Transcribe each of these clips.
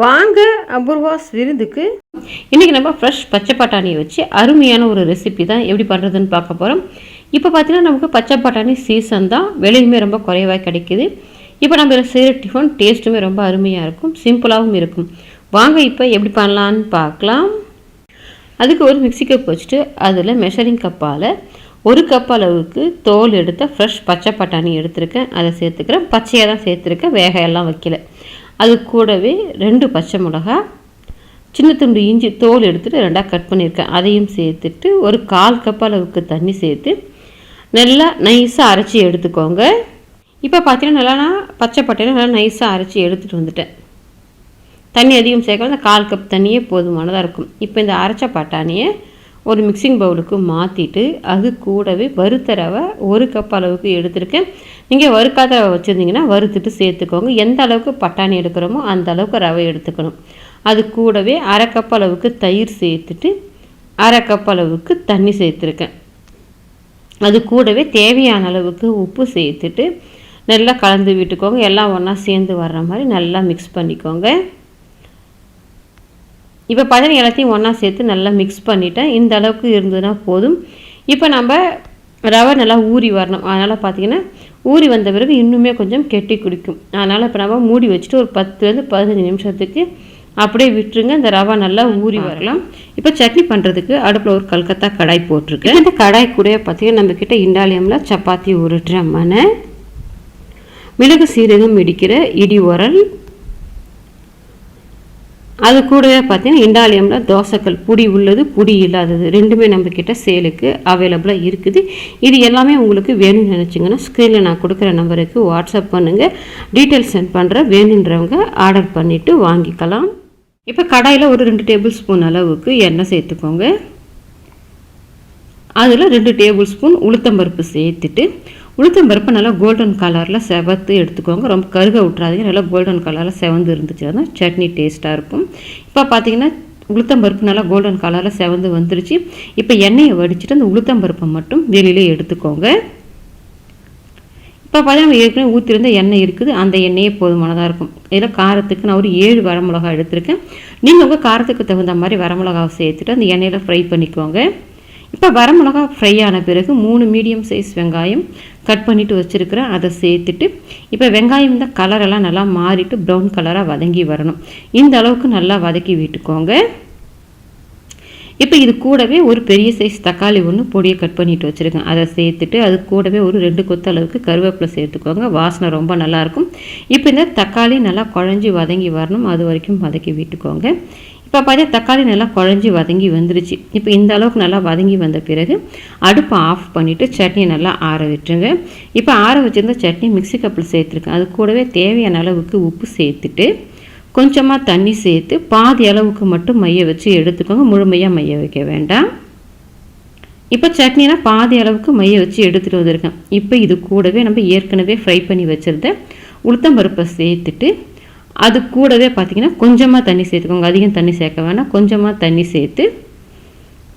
வாங்க அபூர்வாஸ் விருந்துக்கு. இன்றைக்கி நம்ம ஃப்ரெஷ் பச்சை பட்டாணியை வச்சு அருமையான ஒரு ரெசிபி தான் எப்படி பண்ணுறதுன்னு பார்க்க போகிறோம். இப்போ பார்த்தீங்கன்னா நமக்கு பச்சை பட்டாணி சீசன் தான், விலையுமே ரொம்ப குறைவாக கிடைக்கிது. இப்போ நம்ம செய்கிற டிஃபன் டேஸ்ட்டுமே ரொம்ப அருமையாக இருக்கும், சிம்பிளாகவும் இருக்கும். வாங்க இப்போ எப்படி பண்ணலான்னு பார்க்கலாம். அதுக்கு ஒரு மிக்ஸி கப் வச்சுட்டு அதில் மெஷரிங் கப்பால் 1 கப் அளவுக்கு தோல் எடுத்த ஃப்ரெஷ் பச்சை பட்டாணி எடுத்துருக்கேன். அதை சேர்த்துக்கிறேன். பச்சையாக தான் சேர்த்துருக்கேன், வேகையெல்லாம் வைக்கல. அது கூடவே 2 பச்சை மிளகா, சின்ன துண்டு இஞ்சி தோல் எடுத்துகிட்டு 2ஆக கட் பண்ணியிருக்கேன், அதையும் சேர்த்துட்டு ஒரு 1/4 கப் அளவுக்கு தண்ணி சேர்த்து நல்லா நைஸாக அரைச்சி எடுத்துக்கோங்க. இப்போ பார்த்தீங்கன்னா நல்லா நான் பச்சை பட்டாணி நல்லா நைஸாக அரைச்சி எடுத்துகிட்டு வந்துட்டேன். தண்ணி அதிகம் சேர்க்கலாம், இந்த 1/4 கப் தண்ணியே போதுமானதாக இருக்கும். இப்போ இந்த அரைச்ச பட்டாணியை ஒரு மிக்சிங் பவுலுக்கு மாற்றிட்டு அது கூடவே வறுத்த ரவை 1 கப் அளவுக்கு எடுத்துருக்கேன். நீங்கள் வறுக்காத ரவை வச்சுருந்தீங்கன்னா வறுத்துட்டு சேர்த்துக்கோங்க. எந்த அளவுக்கு பட்டாணி எடுக்கிறோமோ அந்த அளவுக்கு ரவை எடுத்துக்கணும். அது கூடவே 1/2 கப் அளவுக்கு தயிர் சேர்த்துட்டு 1/2 கப் அளவுக்கு தண்ணி சேர்த்துருக்கேன். அது கூடவே தேவையான அளவுக்கு உப்பு சேர்த்துட்டு நல்லா கலந்து விட்டுக்கோங்க. எல்லாம் ஒன்றா சேர்ந்து வர்ற மாதிரி நல்லா மிக்ஸ் பண்ணிக்கோங்க. இப்போ பார்த்தீங்கன்னா எல்லாத்தையும் ஒன்றா சேர்த்து நல்லா மிக்ஸ் பண்ணிவிட்டேன். இந்த அளவுக்கு இருந்ததுன்னா போதும். இப்போ நம்ம ரவை நல்லா ஊறி வரணும். அதனால் பார்த்திங்கன்னா ஊறி வந்த பிறகு இன்னுமே கொஞ்சம் கெட்டி குடிக்கும். அதனால் இப்போ நம்ம மூடி வச்சுட்டு ஒரு 10லேருந்து 15 நிமிஷத்துக்கு அப்படியே விட்டுருங்க. இந்த ரவை நல்லா ஊறி வரலாம். இப்போ சட்னி பண்ணுறதுக்கு அடுப்பில் ஒரு கல்கத்தா கடாய் போட்டிருக்கேன். இந்த கடாய் கூட பார்த்திங்கன்னா நம்மக்கிட்ட இண்டாலியமில் சப்பாத்தி உருட்டுற மனை, மிளகு சீரகம் இடிக்கிற இடி உரல், அது கூடவே பார்த்தீங்கன்னா இண்டாலியமில் தோசைக்கல், புடி உள்ளது புடி இல்லாதது ரெண்டுமே நம்மக்கிட்ட சேலுக்கு அவைலபிளாக இருக்குது. இது எல்லாமே உங்களுக்கு வேணும்னு நினச்சிங்கன்னா ஸ்க்ரீனில் நான் கொடுக்குற நம்பருக்கு வாட்ஸ்அப் பண்ணுங்கள், டீட்டெயில்ஸ் சென்ட் பண்ணுறேன். வேணுன்றவங்க ஆர்டர் பண்ணிவிட்டு வாங்கிக்கலாம். இப்போ கடாயில் ஒரு 2 டேபிள் ஸ்பூன் அளவுக்கு எண்ணெய் சேர்த்துக்கோங்க. அதில் 2 டேபிள் ஸ்பூன் உளுத்தம்பருப்பு சேர்த்துட்டு உளுத்தம்பருப்பு நல்லா கோல்டன் கலரில் செவத்து எடுத்துக்கோங்க. ரொம்ப கருக விட்றாதீங்க, நல்லா கோல்டன் கலரில் செவந்து இருந்துச்சுன்னா சட்னி டேஸ்ட்டாக இருக்கும். இப்போ பார்த்தீங்கன்னா உளுத்தம்பருப்பு நல்லா கோல்டன் கலரில் செவந்து வந்துருச்சு. இப்போ எண்ணெயை வடிச்சிட்டு அந்த உளுத்தம்பருப்பை மட்டும் வெளியிலே எடுத்துக்கோங்க. இப்போ பார்த்தீங்கன்னா ஏற்கனவே ஊற்றிருந்த எண்ணெய் இருக்குது, அந்த எண்ணெயே போதுமானதாக இருக்கும். இதில் காரத்துக்கு நான் ஒரு 7 வரமிளகா எடுத்திருக்கேன். நீங்கள் உங்கள் காரத்துக்கு தகுந்த மாதிரி வரமிளகாவை சேர்த்துட்டு அந்த எண்ணெயில் ஃப்ரை பண்ணிக்கோங்க. இப்போ வரமிளகா ஃப்ரை ஆன பிறகு 3 மீடியம் சைஸ் வெங்காயம் கட் பண்ணிவிட்டு வச்சுருக்கிறேன், அதை சேர்த்துட்டு இப்போ வெங்காயம் இந்த கலரெல்லாம் நல்லா மாறிட்டு ப்ரௌன் கலராக வதங்கி வரணும். இந்த அளவுக்கு நல்லா வதக்கி விட்டுக்கோங்க. இப்போ இது கூடவே ஒரு பெரிய சைஸ் தக்காளி ஒன்று பொடியை கட் பண்ணிவிட்டு வச்சுருக்கேன், அதை சேர்த்துட்டு அது கூடவே ஒரு 2 கொத்து அளவுக்கு கருவேப்பிலை சேர்த்துக்கோங்க. வாசனை ரொம்ப நல்லாயிருக்கும். இப்போ இந்த தக்காளி நல்லா குழஞ்சி வதங்கி வரணும், அது வரைக்கும் வதக்கி விட்டுக்கோங்க. இப்போ பார்த்தீங்கன்னா தக்காளி நல்லா குழஞ்சி வதங்கி வந்துருச்சு. இப்போ இந்த அளவுக்கு நல்லா வதங்கி வந்த பிறகு அடுப்பை ஆஃப் பண்ணிவிட்டு சட்னியை நல்லா ஆற விட்டுருங்க. இப்போ ஆற வச்சுருந்த சட்னி மிக்ஸி கப்பில் சேர்த்துருக்கேன். அது கூடவே தேவையான அளவுக்கு உப்பு சேர்த்துட்டு கொஞ்சமாக தண்ணி சேர்த்து பாதி அளவுக்கு மட்டும் மைய வச்சு எடுத்துக்கோங்க, முழுமையாக மைய வைக்க வேண்டாம். இப்போ சட்னினா பாதி அளவுக்கு மைய வச்சு எடுத்துகிட்டு வந்திருக்கேன். இப்போ இது கூடவே நம்ம ஏற்கனவே ஃப்ரை பண்ணி வச்சுருந்த உளுத்தம்பருப்பை சேர்த்துட்டு அது கூடவே பார்த்திங்கன்னா கொஞ்சமாக தண்ணி சேர்த்துக்கோங்க. அதிகம் தண்ணி சேர்க்க வேண்டாம், கொஞ்சமாக தண்ணி சேர்த்து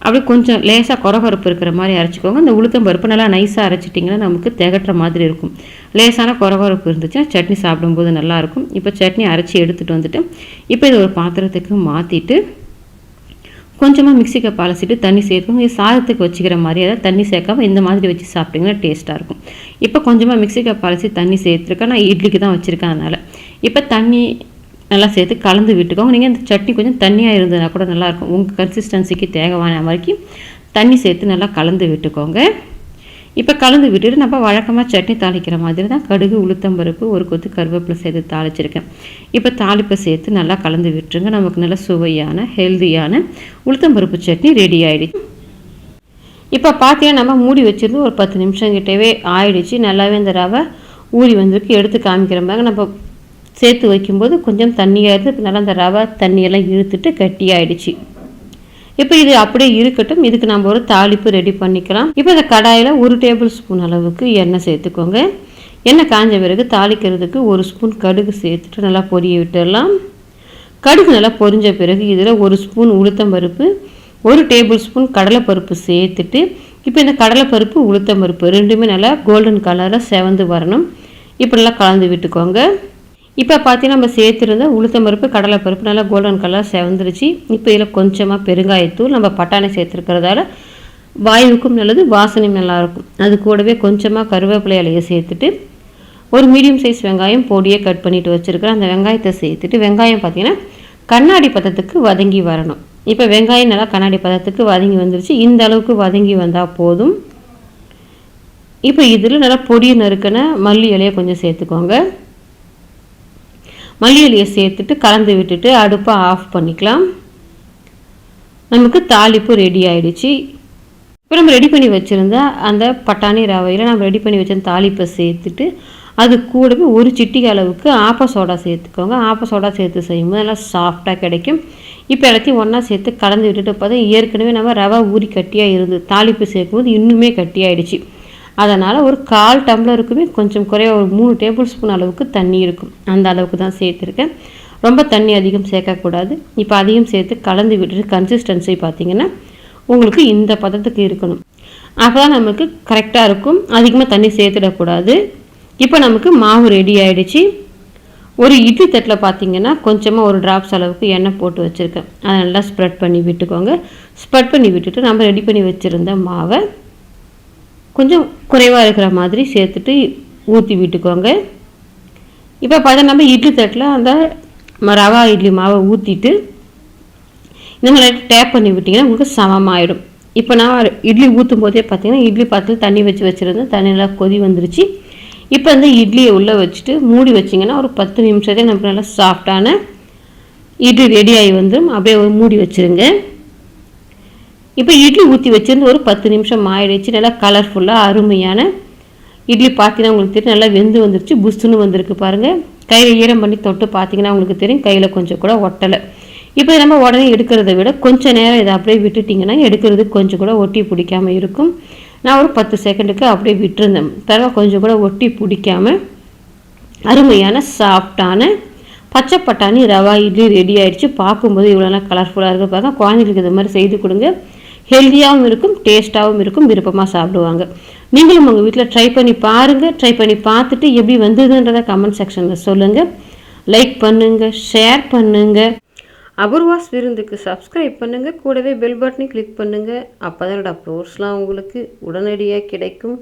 அப்படியே கொஞ்சம் லேசாக கொரகொரப்பு இருக்கிற மாதிரி அரைச்சிக்கோங்க. இந்த உளுத்தம்பருப்பு நல்லா நைஸாக அரைச்சிட்டிங்கன்னா நமக்கு திகட்டுற மாதிரி இருக்கும். லேசான கொரகொரப்பு இருந்துச்சுன்னா சட்னி சாப்பிடும்போது நல்லாயிருக்கும். இப்போ சட்னி அரைச்சி எடுத்துகிட்டு வந்துட்டு இப்போ இது ஒரு பாத்திரத்துக்கு மாற்றிட்டு கொஞ்சமாக மிக்ஸி கப் அலசிட்டு தண்ணி சேர்த்துக்கோங்க. இது சாதத்துக்கு வச்சுக்கிற மாதிரி, அதாவது தண்ணி சேர்க்காம இந்த மாதிரி வச்சு சாப்பிட்டிங்கன்னா டேஸ்ட்டாக இருக்கும். இப்போ கொஞ்சமாக மிக்ஸி கப் அலசி தண்ணி சேர்த்துருக்கேன், நான் இட்லிக்கு தான் வச்சுருக்கேன். அதனால் இப்போ தண்ணி நல்லா சேர்த்து கலந்து விட்டுக்கோங்க. நீங்கள் இந்த சட்னி கொஞ்சம் தண்ணியாக இருந்ததுன்னா கூட நல்லாயிருக்கும். உங்கள் கன்சிஸ்டன்சிக்கு தேவையான வரைக்கும் தண்ணி சேர்த்து நல்லா கலந்து விட்டுக்கோங்க. இப்போ கலந்து விட்டுட்டு நம்ம வழக்கமாக சட்னி தாளிக்கிற மாதிரி தான் கடுகு உளுத்தம்பருப்பு 1 கொத்து கருவேப்பிலை சேர்த்து தாளிச்சிருக்கேன். இப்போ தாளிப்பை சேர்த்து நல்லா கலந்து விட்டுருங்க. நமக்கு நல்ல சுவையான ஹெல்தியான உளுத்தம்பருப்பு சட்னி ரெடி ஆகிடுச்சு. இப்போ பார்த்தீங்கன்னா நம்ம மூடி வச்சுருந்து ஒரு 10 நிமிஷம் கிட்டவே ஆயிடுச்சு. நல்லாவே இந்த ரவை ஊறி வந்திருக்கு. எடுத்து காமிக்கிற மாதிரி நம்ம சேர்த்து வைக்கும்போது கொஞ்சம் தண்ணியாக இருந்து நல்லா அந்த ரவை தண்ணியெல்லாம் இழுத்துட்டு கட்டி ஆகிடுச்சு. இப்போ இது அப்படியே இருக்கட்டும். இதுக்கு நம்ம ஒரு தாளிப்பு ரெடி பண்ணிக்கலாம். இப்போ இந்த கடாயில் 1 டேபிள் ஸ்பூன் அளவுக்கு எண்ணெய் சேர்த்துக்கோங்க. எண்ணெய் காஞ்ச பிறகு தாளிக்கிறதுக்கு 1 ஸ்பூன் கடுகு சேர்த்துட்டு நல்லா பொரிய விட்டுடலாம். கடுகு நல்லா பொரிஞ்ச பிறகு இதில் 1 ஸ்பூன் உளுத்தம்பருப்பு, 1 டேபிள் ஸ்பூன் கடலைப்பருப்பு சேர்த்துட்டு இப்போ இந்த கடலைப்பருப்பு உளுத்தம்பருப்பு ரெண்டுமே நல்லா கோல்டன் கலரில் செவந்து வரணும். இப்படிலாம் கலந்து விட்டுக்கோங்க. இப்போ பார்த்தீங்கன்னா நம்ம சேர்த்துருந்த உளுத்தம் பருப்பு கடலைப்பருப்பு நல்லா கோல்டன் கலர் செவந்துருச்சு. இப்போ இதில் கொஞ்சமாக பெருங்காயத்தூள் நம்ம பட்டாணி சேர்த்துருக்கிறதால வாயுவுக்கும் நல்லது, வாசனையும் நல்லாயிருக்கும். அது கூடவே கொஞ்சமாக கருவேப்பிலை இலையை சேர்த்துட்டு ஒரு மீடியம் சைஸ் வெங்காயம் பொடியை கட் பண்ணிவிட்டு வச்சுருக்கிறேன். அந்த வெங்காயத்தை சேர்த்துட்டு வெங்காயம் பார்த்திங்கன்னா கண்ணாடி பதத்துக்கு வதங்கி வரணும். இப்போ வெங்காயம் நல்லா கண்ணாடி பதத்துக்கு வதங்கி வந்துருச்சு. இந்த அளவுக்கு வதங்கி வந்தால் போதும். இப்போ இதில் நல்லா பொடியை நறுக்கின மல்லி இலையை கொஞ்சம் சேர்த்துக்கோங்க. மல்லி இலையை சேர்த்துட்டு கலந்து விட்டுட்டு அடுப்பை ஆஃப் பண்ணிக்கலாம். நமக்கு தாளிப்பு ரெடி ஆகிடுச்சு. இப்போ நம்ம ரெடி பண்ணி வச்சுருந்த அந்த பட்டாணி ரவையில் நம்ம ரெடி பண்ணி வச்சிருந்த தாளிப்பை சேர்த்துட்டு அது கூடவே ஒரு சிட்டிகை அளவுக்கு ஆப்ப சோடா சேர்த்துக்கோங்க. ஆப்ப சோடா சேர்த்து செய்யும்போது நல்லா சாஃப்டாக கிடைக்கும். இப்போ எல்லாத்தையும் ஒன்றா சேர்த்து கலந்து விட்டுட்டு பார்த்தா ஏற்கனவே நம்ம ரவை ஊறி கட்டியாக இருந்தது. தாளிப்பு சேர்க்கும்போது இன்னுமே கட்டியாகிடுச்சு. அதனால் ஒரு 1/4 டம்ளருக்குமே கொஞ்சம் குறைய ஒரு 3 டேபிள் ஸ்பூன் அளவுக்கு தண்ணி இருக்கும். அந்த அளவுக்கு தான் சேர்த்துருக்கேன். ரொம்ப தண்ணி அதிகம் சேர்க்கக்கூடாது. இப்போ அதையும் சேர்த்து கலந்து விட்டுட்டு கன்சிஸ்டன்சி பார்த்திங்கன்னா உங்களுக்கு இந்த பதத்துக்கு இருக்கணும். அப்போ தான் நமக்கு கரெக்டாக இருக்கும். அதிகமாக தண்ணி சேர்த்துடக்கூடாது. இப்போ நமக்கு மாவு ரெடி ஆகிடுச்சு. ஒரு இட்லி தட்டில் பார்த்திங்கன்னா கொஞ்சமாக ஒரு ட்ராப்ஸ் அளவுக்கு எண்ணெய் போட்டு வச்சுருக்கேன். அதை நல்லா ஸ்ப்ரெட் பண்ணி விட்டுக்கோங்க. ஸ்ப்ரெட் பண்ணி விட்டுட்டு நம்ம ரெடி பண்ணி வச்சுருந்த மாவை கொஞ்சம் குறைவாக இருக்கிற மாதிரி சேர்த்துட்டு ஊற்றி விட்டுக்கோங்க. இப்போ பார்த்தா நம்ம இட்லி தட்டில் அந்த ரவா இட்லி மாவை ஊற்றிட்டு இந்த மாதிரி டேப் பண்ணி விட்டிங்கன்னா உங்களுக்கு சமமாகிடும். இப்போ நான் இட்லி ஊற்றும் போதே பார்த்திங்கன்னா இட்லி பாத்திரத்தில் தண்ணி வச்சுருந்தேன். தண்ணி நல்லா கொதி வந்துருச்சு. இப்போ இந்த இட்லியை உள்ளே வச்சுட்டு மூடி வச்சிங்கன்னா ஒரு 10 நிமிஷத்தே நமக்கு நல்லா சாஃப்டான இட்லி ரெடி ஆகி வந்துடும். அப்படியே ஒரு மூடி வச்சுருங்க. இப்போ இட்லி ஊற்றி வச்சுருந்து ஒரு 10 நிமிஷம் ஆயிடுச்சு. நல்லா கலர்ஃபுல்லாக அருமையான இட்லி பார்த்தீங்கன்னா உங்களுக்கு தெரியும் நல்லா வெந்து வந்துருச்சு. புஷ்ஷுன்னு வந்திருக்கு பாருங்கள். கையில் ஈரம் பண்ணி தொட்டு பார்த்தீங்கன்னா உங்களுக்கு தெரியும் கையில் கொஞ்சம் கூட ஒட்டலை. இப்போ நம்ம உடனே எடுக்கிறத விட கொஞ்சம் நேரம் இதை அப்படியே விட்டுட்டிங்கன்னா எடுக்கிறது கொஞ்சம் கூட ஒட்டி பிடிக்காமல் இருக்கும். நான் ஒரு 10 செகண்டுக்கு அப்படியே விட்டுருந்தேன். தரவா கொஞ்சம் கூட ஒட்டி பிடிக்காமல் அருமையான சாஃப்டான பச்சை பட்டாணி ரவா இட்லி ரெடி ஆகிடுச்சு. பார்க்கும்போது இவ்வளோலாம் கலர்ஃபுல்லாக இருக்குது பாருங்க. குழந்தைங்களுக்கு இது மாதிரி செய்து கொடுங்க. ஹெல்த்தியாகவும் இருக்கும், டேஸ்ட்டாகவும் இருக்கும், விருப்பமாக சாப்பிடுவாங்க. நீங்களும் உங்கள் வீட்டில் ட்ரை பண்ணி பாருங்கள். ட்ரை பண்ணி பார்த்துட்டு எப்படி வந்ததுன்றதை கமெண்ட் செக்ஷனில் சொல்லுங்கள். லைக் பண்ணுங்கள், ஷேர் பண்ணுங்கள். அபூர்வாஸ் விருந்துக்கு சப்ஸ்கிரைப் பண்ணுங்கள். கூடவே பெல் பட்டனை கிளிக் பண்ணுங்கள். அப்போ தான் அப்லோட்ஸ்லாம் உங்களுக்கு உடனடியாக கிடைக்கும்.